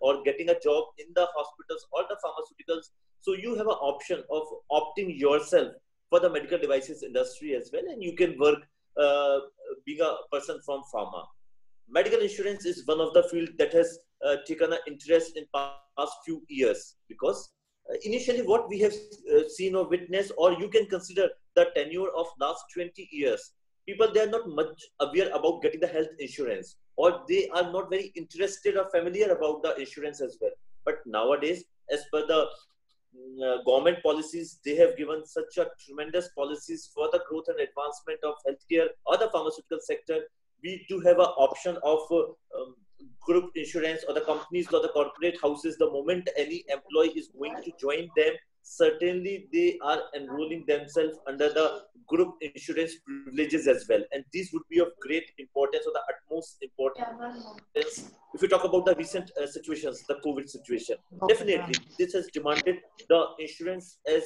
or getting a job in the hospitals or the pharmaceuticals. So you have an option of opting yourself for the medical devices industry as well, and you can work being a person from pharma. Medical insurance is one of the field that has taken an interest in past few years, because initially what we have seen or witnessed, or you can consider the tenure of last 20 years, people, they are not much aware about getting the health insurance, or they are not very interested or familiar about the insurance as well. But nowadays, as per the government policies, they have given such a tremendous policies for the growth and advancement of healthcare or the pharmaceutical sector. We do have an option of group insurance, or the companies or the corporate houses, the moment any employee is going to join them, certainly they are enrolling themselves under the group insurance privileges as well. And these would be of great importance, or the utmost importance, if you talk about the recent situations, the COVID situation. Definitely, this has demanded the insurance as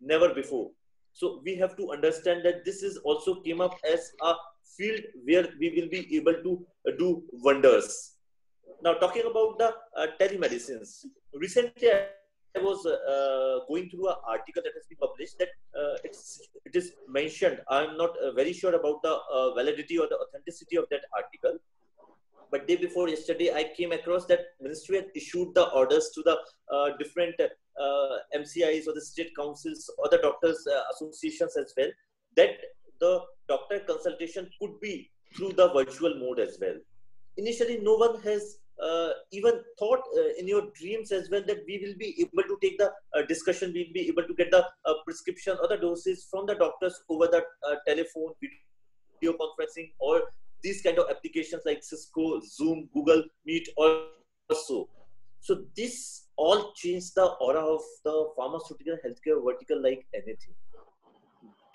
never before. So we have to understand that this is also came up as a field where we will be able to do wonders. Now, talking about the telemedicines, recently I was going through an article that has been published that it is mentioned. I'm not very sure about the validity or the authenticity of that article. But day before yesterday, I came across that ministry had issued the orders to the different MCIs or the state councils or the doctors associations as well, that the doctor consultation could be through the virtual mode as well. Initially, no one has even thought in your dreams as well that we will be able to take the discussion, we'll be able to get the prescription or the doses from the doctors over the telephone, video conferencing, or these kind of applications like Cisco, Zoom, Google Meet, or so. So this all changed the aura of the pharmaceutical healthcare vertical like anything.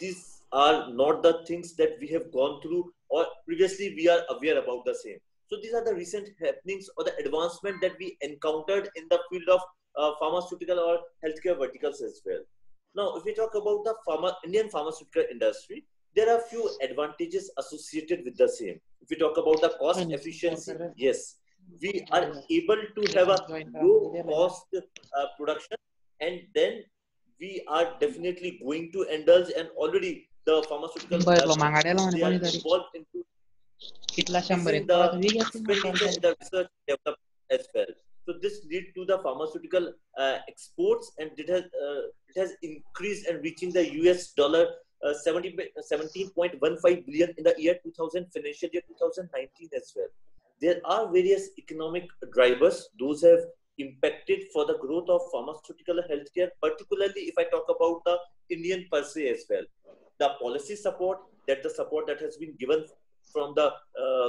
These are not the things that we have gone through or previously we are aware about the same. So these are the recent happenings or the advancement that we encountered in the field of pharmaceutical or healthcare verticals as well. Now, if we talk about the Indian pharmaceutical industry, there are few advantages associated with the same. If we talk about the cost efficiency, yes, we are able to have a low cost production, and then we are definitely going to indulge, and already the pharmaceutical companies, they are involved into increasing the expenditure in the research development as well. So this lead to the pharmaceutical exports, and it has increased and reaching the US dollar 17.15 billion in the year 2000, financial year 2019 as well. There are various economic drivers, those have impacted for the growth of pharmaceutical healthcare, particularly if I talk about the Indian per se as well. The policy support, the support that has been given from the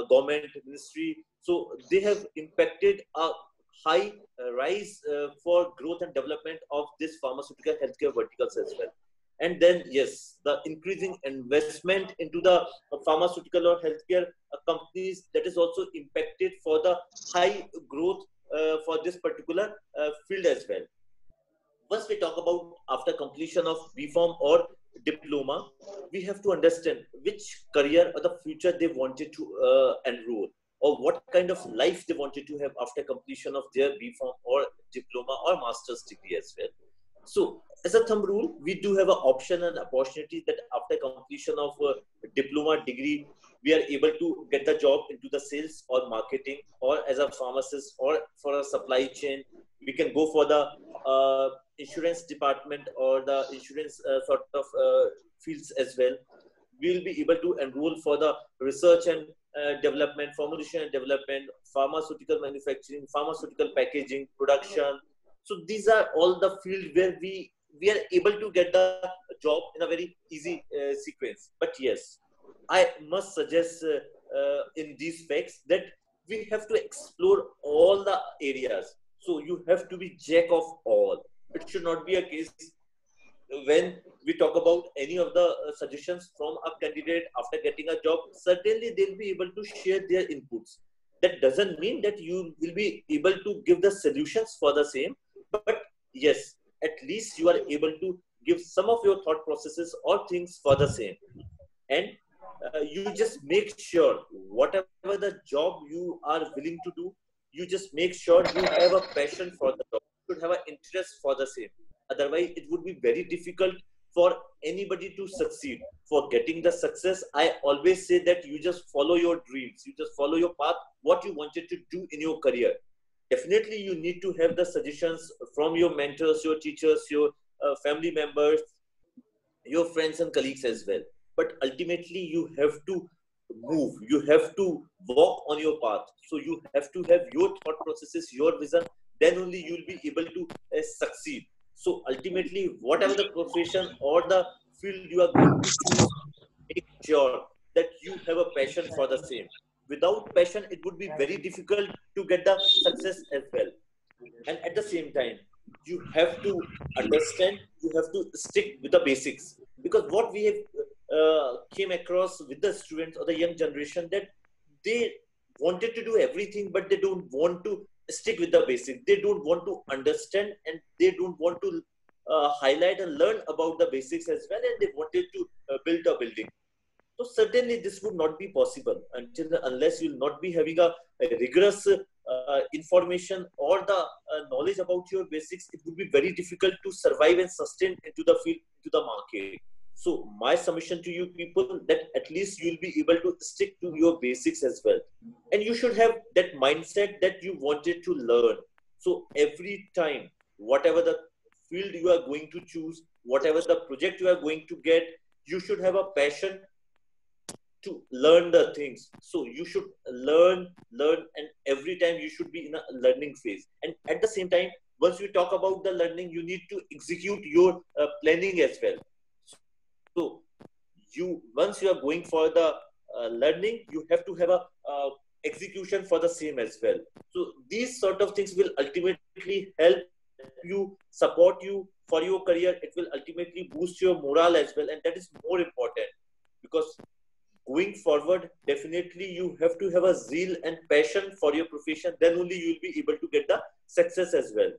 government ministry, so they have impacted a high rise for growth and development of this pharmaceutical healthcare verticals as well. And then, yes, the increasing investment into the pharmaceutical or healthcare companies, that is also impacted for the high growth for this particular field as well. Once we talk about after completion of BPharm or diploma, we have to understand which career or the future they wanted to enroll, or what kind of life they wanted to have after completion of their BPharm or diploma or master's degree as well. So as a thumb rule, we do have an option and opportunity that after completion of a diploma degree, we are able to get the job into the sales or marketing, or as a pharmacist, or for a supply chain. We can go for the insurance department or the insurance sort of fields as well. We will be able to enroll for the research and development, formulation and development, pharmaceutical manufacturing, pharmaceutical packaging, production. So these are all the field where we are able to get the job in a very easy sequence. But yes, I must suggest in these facts that we have to explore all the areas. So you have to be jack of all. It should not be a case when we talk about any of the suggestions from a candidate after getting a job. Certainly they'll be able to share their inputs. That doesn't mean that you will be able to give the solutions for the same, but yes, at least you are able to give some of your thought processes or things for the same. And you just make sure whatever the job you are willing to do, You just make sure you have a passion for the job, you should have an interest for the same. Otherwise it would be very difficult for anybody to succeed. For getting the success, I always say that you just follow your dreams, you just follow your path, what you wanted to do in your career. Definitely you need to have the suggestions from your mentors, your teachers, your family members, your friends and colleagues as well. But ultimately you have to move, you have to walk on your path. So you have to have your thought processes, your vision, then only you will be able to succeed. So ultimately whatever the profession or the field you are going to choose, make sure that you have a passion for the same. Without passion it would be very difficult to get the success as well. And at the same time you have to understand, you have to stick with the basics. Because what we have came across with the students or the young generation, that they wanted to do everything but they don't want to stick with the basics, they don't want to understand, and they don't want to highlight and learn about the basics as well, and they wanted to build a building. So certainly this would not be possible until unless you'll not be having a rigorous information or the knowledge about your basics. It would be very difficult to survive and sustain into the field, into the market. So my submission to you people, that at least you'll be able to stick to your basics as well, and you should have that mindset that you wanted to learn. So every time, whatever the field you are going to choose, whatever the project you are going to get, you should have a passion to learn the things. So you should learn, and every time you should be in a learning phase. And at the same time, once we talk about the learning, you need to execute your planning as well. So you, once you are going for the learning, you have to have a execution for the same as well. So these sort of things will ultimately help you, support you for your career. It will ultimately boost your morale as well, and that is more important. Because going forward, definitely you have to have a zeal and passion for your profession, then only you will be able to get the success as well.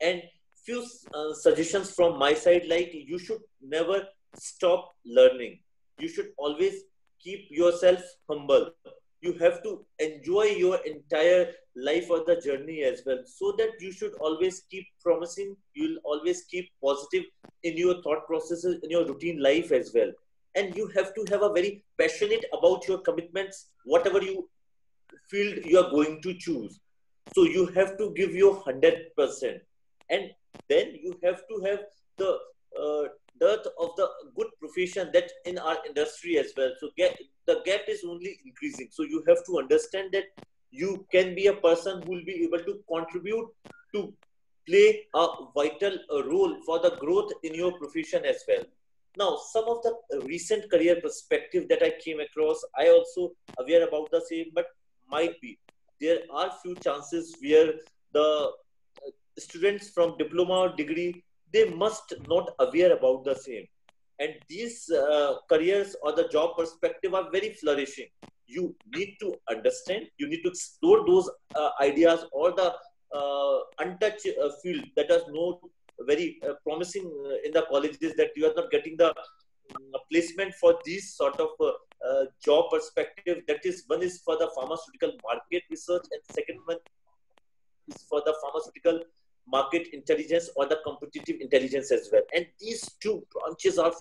And few suggestions from my side, like you should never stop learning, you should always keep yourself humble. You have to enjoy your entire life or the journey as well, so that you should always keep promising, you'll always keep positive in your thought processes, in your routine life as well. And you have to have a very passionate about your commitments, whatever you field you are going to choose. So you have to give your 100%. And then you have to have the dearth of the good profession that in our industry as well. So the gap is only increasing. So you have to understand that you can be a person who will be able to contribute to play a vital role for the growth in your profession as well. Now, some of the recent career perspective that I came across, I also aware about the same, but might be there are few chances where the students from diploma or degree, they must not aware about the same. And these careers or the job perspective are very flourishing. You need to understand, you need to explore those ideas or the untouched field that are not very promising in the colleges, that you are not getting the placement for these sort of job perspective. That is, one is for the pharmaceutical market research, and second one is for the pharmaceutical market intelligence or the competitive intelligence as well. And these two branches are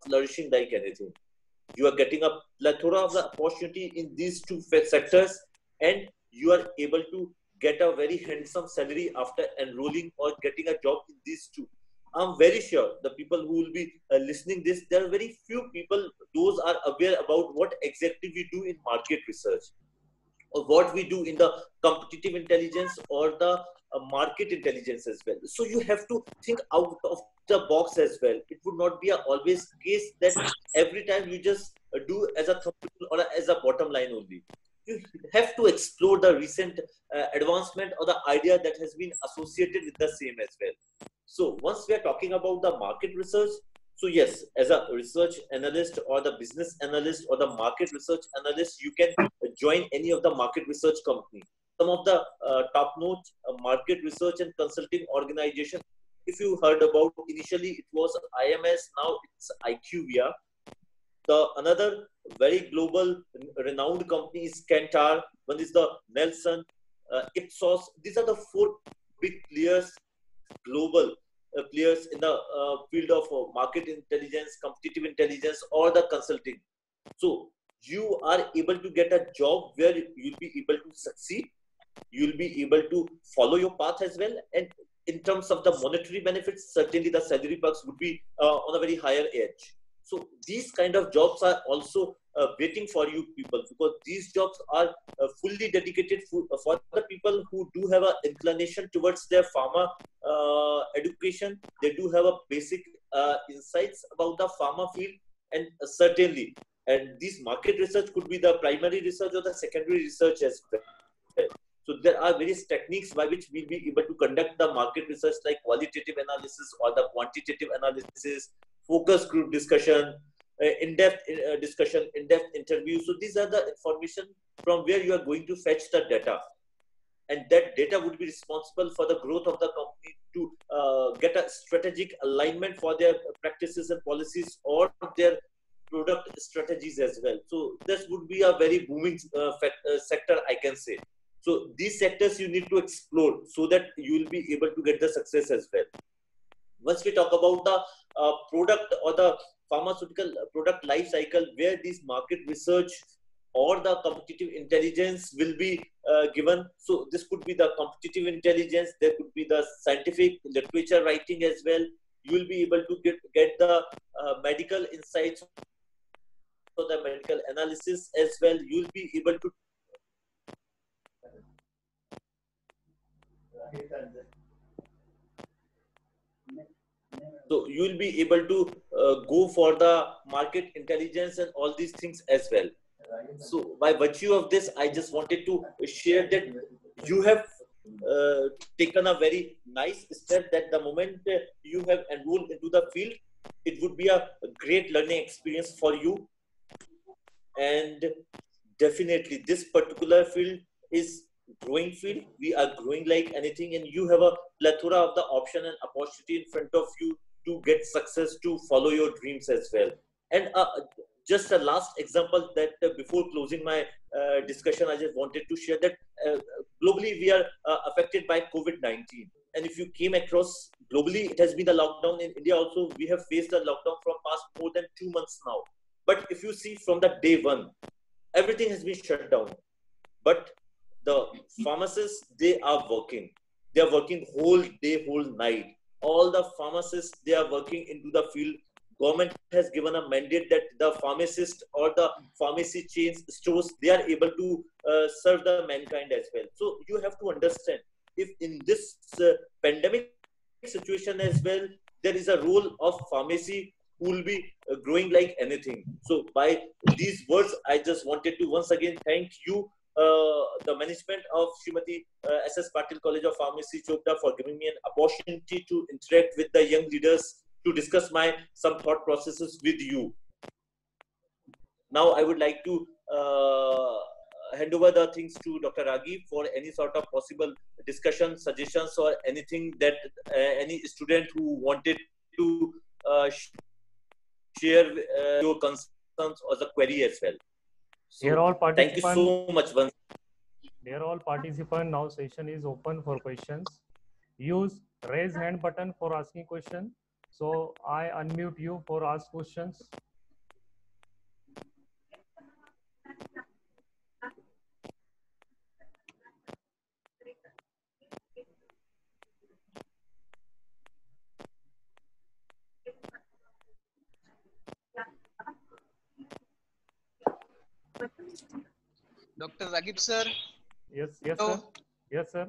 flourishing like anything. You are getting a plethora of the opportunity in these two sectors, and you are able to get a very handsome salary after enrolling or getting a job in these two. I'm very sure the people who will be listening this, there are very few people those are aware about what exactly we do in market research, or what we do in the competitive intelligence or the market intelligence as well. So you have to think out of the box as well. It would not be a always case that every time you just do as a thumbnail or as a bottom line only. You have to explore the recent advancement or the idea that has been associated with the same as well. So once we are talking about the market research, so yes, as a research analyst or the business analyst or the market research analyst, you can join any of the market research company. Some of the top-notch market research and consulting organization, if you heard about, initially it was IMS, now it's IQVIA. The another very global renowned company is Kantar. One is the Nelson. Ipsos. These are the four big players, global players in the field of market intelligence, competitive intelligence, or the consulting. So you are able to get a job where you'll be able to succeed, you'll be able to follow your path as well, and in terms of the monetary benefits, certainly the salary perks would be on a very higher edge. So these kind of jobs are also waiting for you people, because these jobs are fully dedicated for the people who do have an inclination towards their pharma education. They do have a basic insights about the pharma field, and certainly, and this market research could be the primary research or the secondary research as well. So there are various techniques by which we'll be able to conduct the market research, like qualitative analysis or the quantitative analysis, focus group discussion, in-depth discussion, in-depth interview. So these are the information from where you are going to fetch the data. And that data would be responsible for the growth of the company to get a strategic alignment for their practices and policies or their product strategies as well. So this would be a very booming sector, I can say. So these sectors you need to explore so that you will be able to get the success as well. Once we talk about the product or the pharmaceutical product life cycle, where this market research or the competitive intelligence will be given. So this could be the competitive intelligence, there could be the scientific literature writing as well. You will be able to get the medical insights or the medical analysis as well. You will be able to so you will be able to go for the market intelligence and all these things as well. So by virtue of this, I just wanted to share that you have taken a very nice step, that the moment you have enrolled into the field, it would be a great learning experience for you. And definitely this particular field is growing field. We are growing like anything, and you have a plethora of the option and opportunity in front of you to get success, to follow your dreams as well. And just a last example that before closing my discussion, I just wanted to share that globally we are affected by COVID-19. And if you came across globally, it has been a lockdown. In India also, we have faced a lockdown from past more than 2 months now. But if you see from the day one, everything has been shut down. But the pharmacists, they are working. They are working whole day, whole night. All the pharmacists, they are working into the field. Government has given a mandate that the pharmacist or the pharmacy chains, stores, they are able to serve the mankind as well. So you have to understand, if in this pandemic situation as well, there is a role of pharmacy who will be growing like anything. So by these words, I just wanted to once again thank you, the management of Srimati S.S. Patil College of Pharmacy, Chopra, for giving me an opportunity to interact with the young leaders, to discuss my some thought processes with you. Now I would like to hand over the things to Dr. Ragi for any sort of possible discussion, suggestions, or anything that any student who wanted to share your concerns or the query as well. So, dear all thank you so much once. Dear all participants, now session is open for questions. Use raise hand button for asking question. So I unmute you for ask questions. Dr. Ragib sir. Yes, sir. Yes, sir.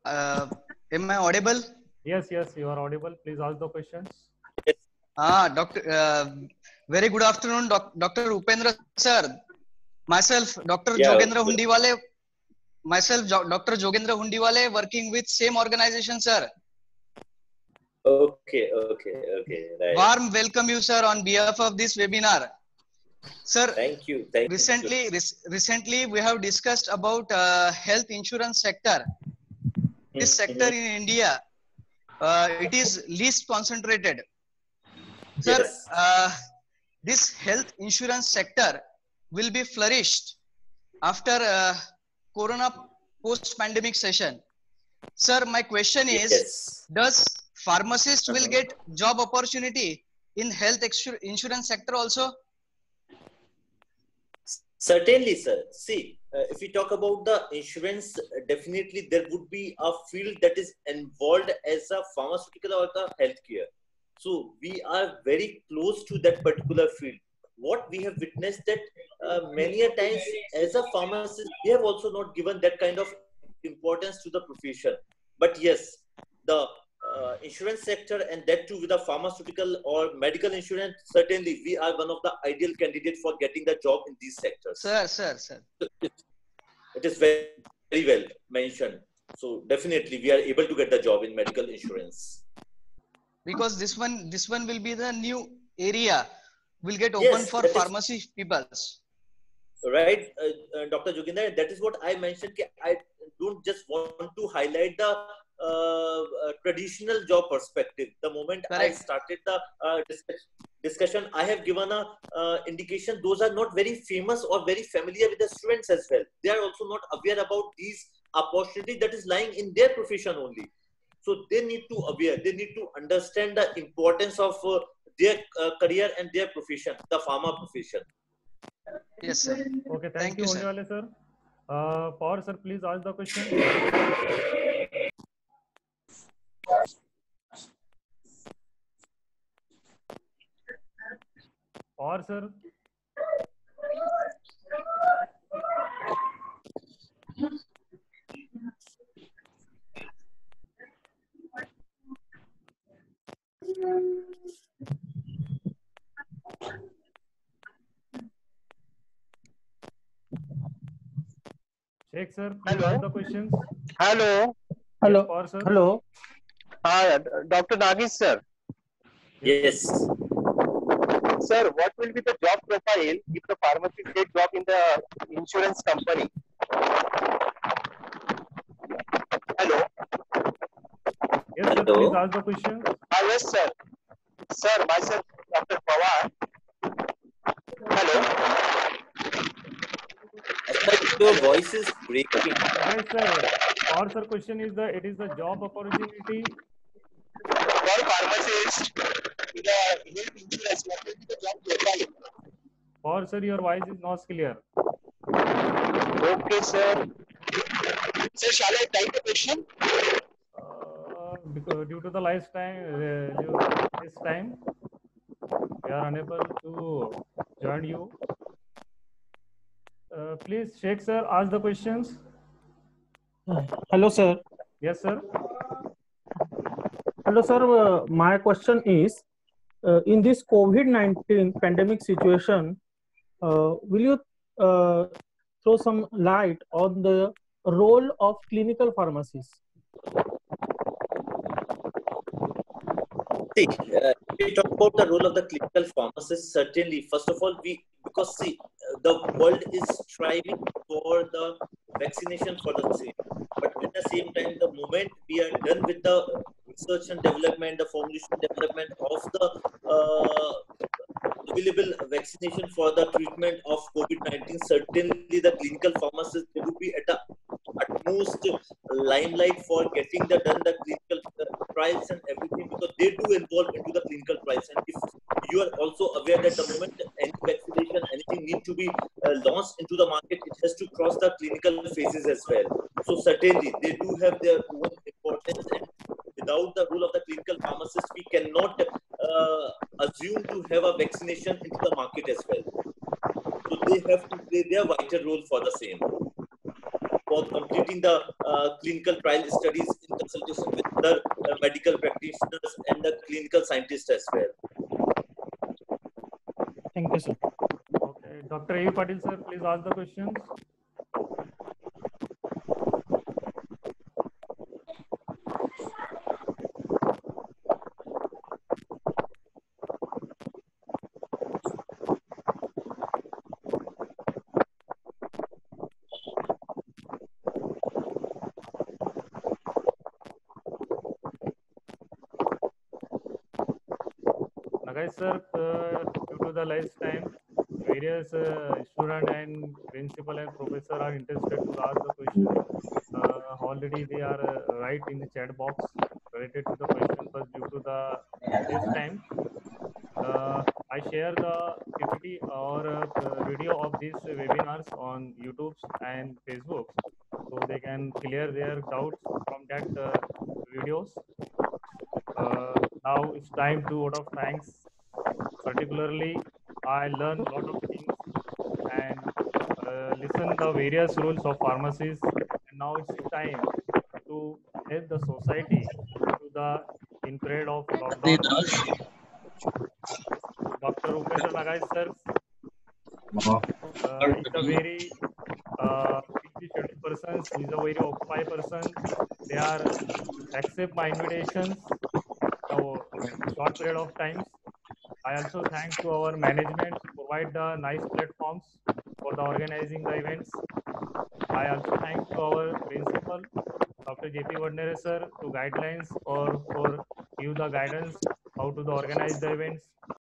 Am I audible? Yes, you are audible. Please ask the questions. Doctor, very good afternoon, Dr. Upendra sir. Myself, Dr. Jogendra Hundiwale. Myself, Dr. Jogendra Hundiwale, working with same organization, sir. Okay. Right. Warm welcome you, sir, on behalf of this webinar. Sir, thank you. Recently, we have discussed about health insurance sector. This sector in India, it is least concentrated. Sir, yes. This health insurance sector will be flourished after Corona post-pandemic session. Sir, my question is, Yes. does pharmacist will Uh-huh. get job opportunity in health insurance sector also? Certainly, sir. See, if we talk about the insurance, definitely there would be a field that is involved as a pharmaceutical or the healthcare. So we are very close to that particular field. What we have witnessed that many a times as a pharmacist, we have also not given that kind of importance to the profession. But yes, the insurance sector and that too with a pharmaceutical or medical insurance, certainly we are one of the ideal candidates for getting the job in these sectors. Sir. It is very, very well mentioned. So definitely we are able to get the job in medical insurance. Because this one will be the new area will get open Yes, for that is pharmacy peoples. right, Dr. Joginder. That is what I mentioned. I don't just want to highlight the traditional job perspective. The moment I Correct. started the discussion, I have given a indication. Those are not very famous or very familiar with the students as well. They are also not aware about these opportunity that is lying in their profession only. So they need to aware. They need to understand the importance of their career and their profession, the pharma profession. Yes, sir. Okay, thank Thank you, you, sir. Honewale sir. Power sir, please ask the question. Power sir. Sheikh sir, please ask the questions. Hello. Yes, Power sir. Hello. Dr. Nagis, sir. Yes. Sir, what will be the job profile if the pharmacist get job in the insurance company? Hello. Yes, sir, Hello. please ask the question. Yes, sir. Sir, myself, Dr. Pawar. Hello. Your voice is breaking. Guys, sir, Power sir question is it is the job opportunity. For pharmacist, in the health insurance, what will be the job profile? Power sir, your voice is not clear. Okay, sir. Sir, shall I type the question? Because due to the this time, we are unable to join you. Please, Sheikh sir, ask the questions. Hello, sir. Yes, sir. Hello, sir. My question is, in this COVID-19 pandemic situation, will you throw some light on the role of clinical pharmacists? See, we talk about the role of the clinical pharmacist. Certainly, first of all, because see, the world is striving for the vaccination for the same. But at the same time, the moment we are done with the research and development, the formulation development of the available vaccination for the treatment of COVID-19, certainly the clinical pharmacists they would be at the utmost limelight for getting the clinical trials and everything because they do involve into the clinical trials. And if you are also aware that the moment any vaccination, anything need to be launched into the market, it has to cross the clinical phases as well. So certainly they do have their own importance, and without the role of the clinical pharmacist, we cannot assume to have a vaccination into the market as well. So they have to play their vital role for the same, for completing the clinical trial studies in consultation with other medical practitioners and the clinical scientists as well. Thank you, sir. Okay, Dr. A. Patil sir, please ask the questions. Guys, sir, due to the last time, various student and principal and professor are interested to ask the question. already they are right in the chat box related to the question, but due to the less time, I share the PPT or video of these webinars on YouTube and Facebook, so they can clear their doubts from that videos. Now it's time to out of thanks. Particularly, I learned a lot of things and listen the various rules of pharmacies. And now it's time to help the society to the in period of lockdown. Dr. Upendra Nagai sir is a very busy scheduled person. He is a very occupied person. They are accept my invitations so short period of times. I also thank to our management to provide the nice platforms for the organizing the events. I also thank to our principal, Dr. J.P. Vadnere sir, to guidelines or for give the guidance how to the organize the events.